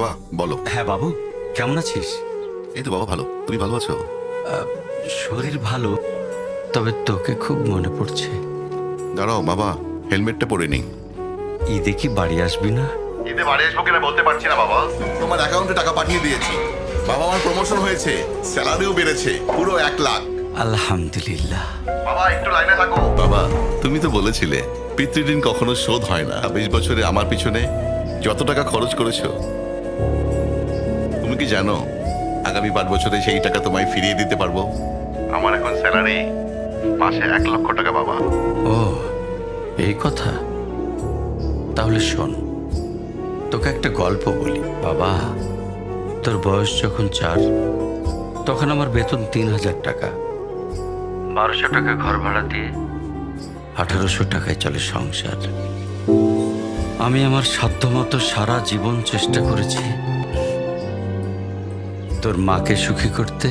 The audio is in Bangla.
বাবা বলো। হ্যাঁ বাবু, কেমন আছিস? এই তো বাবা ভালো, তুমি ভালো আছো? শরীর ভালো, তবে তোকে খুব মনে পড়ছে। দাঁড়াও বাবা, হেলমেটটা পরে নি। ঈদে কি বাড়ি আসবি না? ঈদে বাড়ি আসবো কিনা বলতে পারছি না বাবা। তোমার অ্যাকাউন্টে টাকা পাঠিয়ে দিয়েছি। বাবা আমার প্রমোশন হয়েছে, স্যালারিও বেড়েছে, পুরো 1,00,000। আলহামদুলিল্লাহ। বাবা একটু লাইনে থাকো। বাবা তুমি তো বলেছিলে পিতৃঋণ কখনো শোধ হয় না। 20 বছরে আমার পিছনে যত টাকা খরচ করেছো, তুমি কি জানো আগামী 5 বছরে সেই টাকা তোমায় ফিরিয়ে দিতে পারবো? আমার এখন স্যালারি মাসে 1,00,000 টাকা বাবা। ও, এই কথা। তাহলে শোন, তোকে একটা গল্প বলি। বাবা, তোর বয়স যখন 4, তখন আমার বেতন 3,000 টাকা। 1200 টাকা ঘর ভাড়া দিয়ে 1800 টাকায় চলে সংসার। আমি আমার সাধ্যমতো সারা জীবন চেষ্টা করেছি তোর মাকে সুখী করতে।